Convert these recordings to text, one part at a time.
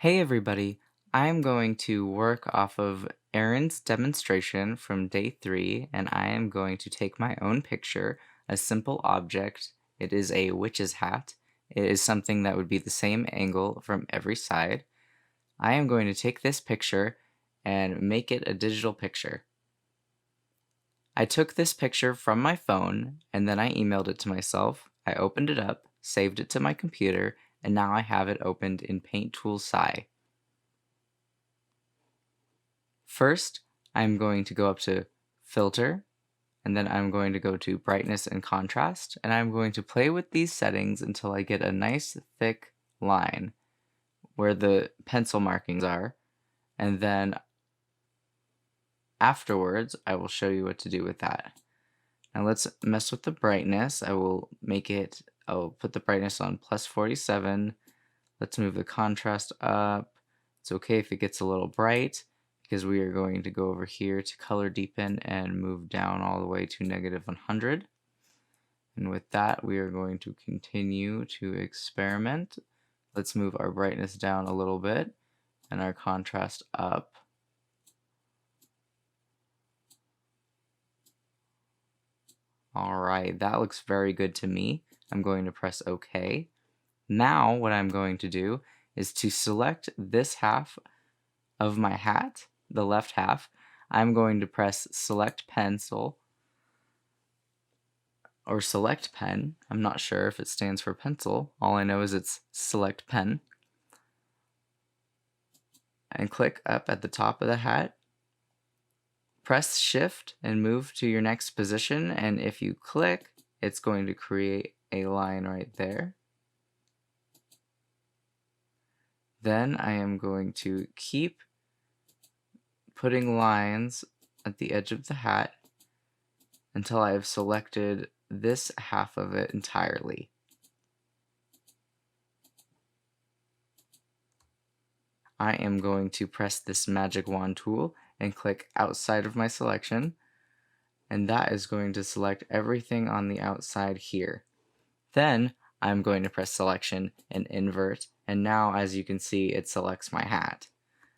Hey everybody, I'm going to work off of Aaron's demonstration from day 3 and I am going to take my own picture, a simple object. It is a witch's hat. It is something that would be the same angle from every side. I am going to take this picture and make it a digital picture. I took this picture from my phone and then I emailed it to myself. I opened it up, saved it to my computer, and now I have it opened in Paint Tool Sci. First, I'm going to go up to Filter, and then I'm going to go to Brightness and Contrast, and I'm going to play with these settings until I get a nice thick line where the pencil markings are, and then afterwards I will show you what to do with that. Now let's mess with the brightness. I'll put the brightness on plus 47. Let's move the contrast up. It's okay if it gets a little bright, because we are going to go over here to color deepen and move down all the way to negative 100. And with that, we are going to continue to experiment. Let's move our brightness down a little bit and our contrast up. Alright, that looks very good to me. I'm going to press OK. Now what I'm going to do is to select this half of my hat, the left half. I'm going to press select pencil or select pen. I'm not sure if it stands for pencil. All I know is it's select pen. And click up at the top of the hat. Press shift and move to your next position, and if you click, it's going to create a line right there. Then I am going to keep putting lines at the edge of the hat until I have selected this half of it entirely. I am going to press this magic wand tool and click outside of my selection, and that is going to select everything on the outside here. Then I'm going to press selection and invert, and now as you can see it selects my hat.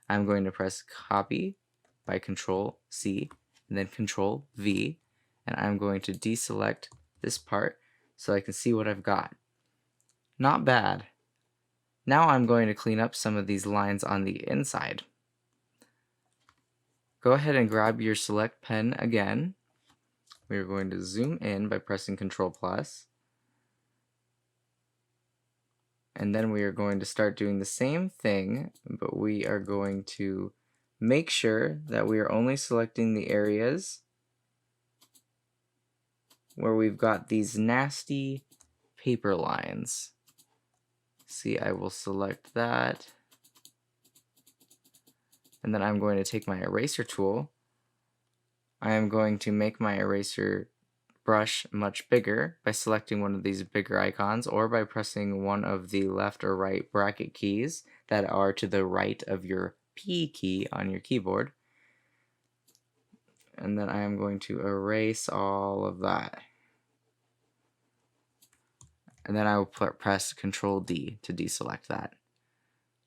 I'm going to press copy by Control C and then Control V, and I'm going to deselect this part so I can see what I've got. Not bad. Now I'm going to clean up some of these lines on the inside. Go ahead and grab your select pen again. We're going to zoom in by pressing Control plus. And then we are going to start doing the same thing, but we are going to make sure that we are only selecting the areas where we've got these nasty paper lines. See, I will select that. And then I'm going to take my eraser tool. I am going to make my eraser brush much bigger by selecting one of these bigger icons or by pressing one of the left or right bracket keys that are to the right of your P key on your keyboard. And then I am going to erase all of that. And then I will press Control D to deselect that.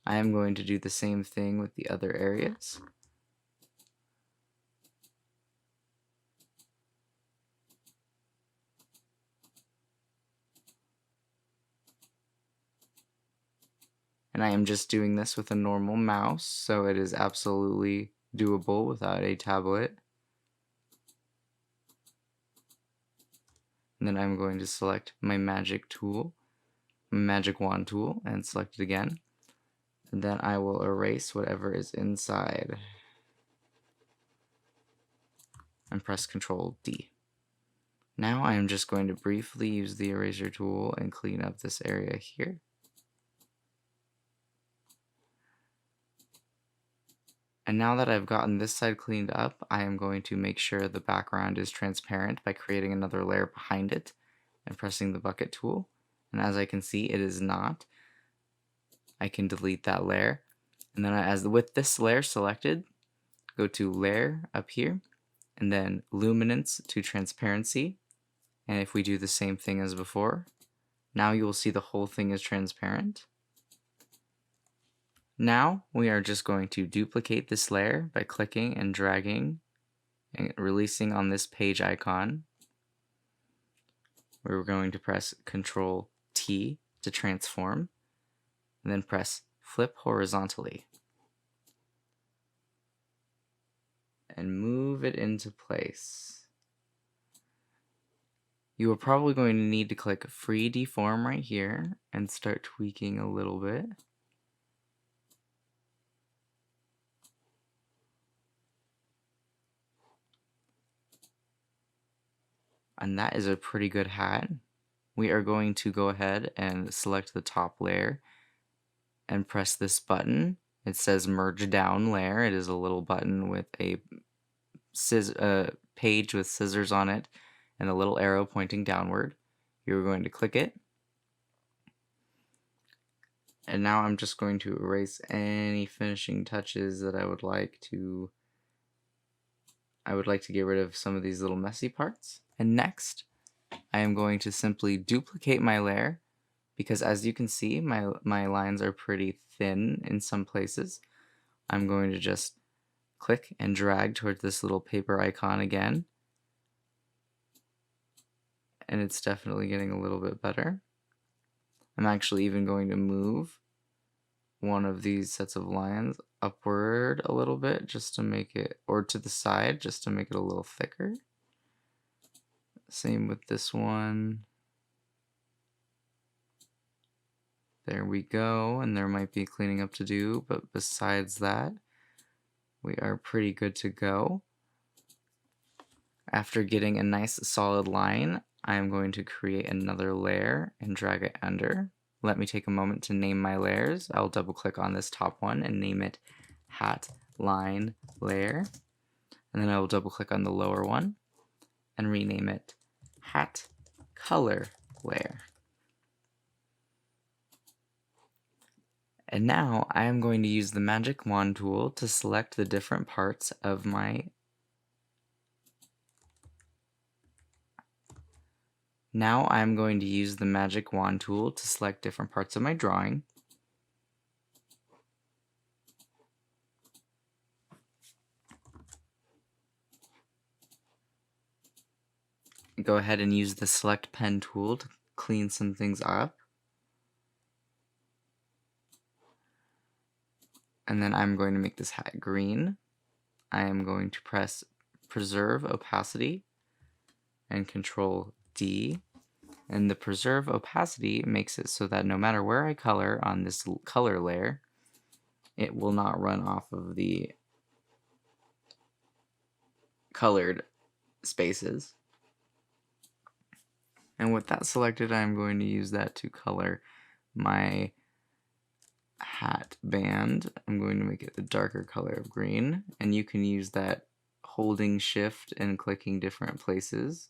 I am going to do the same thing with the other areas. And I am just doing this with a normal mouse, so it is absolutely doable without a tablet. And then I'm going to select my magic wand tool, and select it again. And then I will erase whatever is inside. And press Control D. Now I am just going to briefly use the eraser tool and clean up this area here. And now that I've gotten this side cleaned up, I am going to make sure the background is transparent by creating another layer behind it and pressing the bucket tool. And as I can see, it is not. I can delete that layer. And then with this layer selected, go to Layer up here, and then Luminance to Transparency. And if we do the same thing as before, now you will see the whole thing is transparent. Now we are just going to duplicate this layer by clicking and dragging and releasing on this page icon. We're going to press Ctrl T to transform, and then press flip horizontally and move it into place. You are probably going to need to click free deform right here and start tweaking a little bit. And that is a pretty good hat. We are going to go ahead and select the top layer and press this button. It says merge down layer. It is a little button with a page with scissors on it and a little arrow pointing downward. You're going to click it. And now I'm just going to erase any finishing touches that I would like to get rid of some of these little messy parts. And next, I am going to simply duplicate my layer because as you can see, my lines are pretty thin in some places. I'm going to just click and drag towards this little paper icon again. And it's definitely getting a little bit better. I'm actually even going to move one of these sets of lines upward a little bit just to make it, or to the side just to make it a little thicker. Same with this one. There we go, and there might be cleaning up to do, but besides that, we are pretty good to go. After getting a nice solid line, I am going to create another layer and drag it under. Let me take a moment to name my layers. I'll double click on this top one and name it Hat Line Layer. And then I will double click on the lower one and rename it Hat Color Layer. And now I am going to use the magic wand tool to select the different parts of my Now I'm going to use the magic wand tool to select different parts of my drawing. Go ahead and use the select pen tool to clean some things up. And then I'm going to make this hat green. I am going to press preserve opacity and Control D. And the preserve opacity makes it so that no matter where I color on this color layer, it will not run off of the colored spaces. And with that selected, I'm going to use that to color my hat band. I'm going to make it a darker color of green, and you can use that holding shift and clicking different places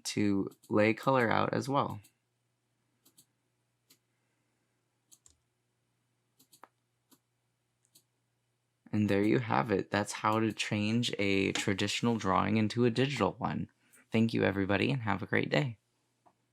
to lay color out as well. And there you have it. That's how to change a traditional drawing into a digital one. Thank you everybody and have a great day.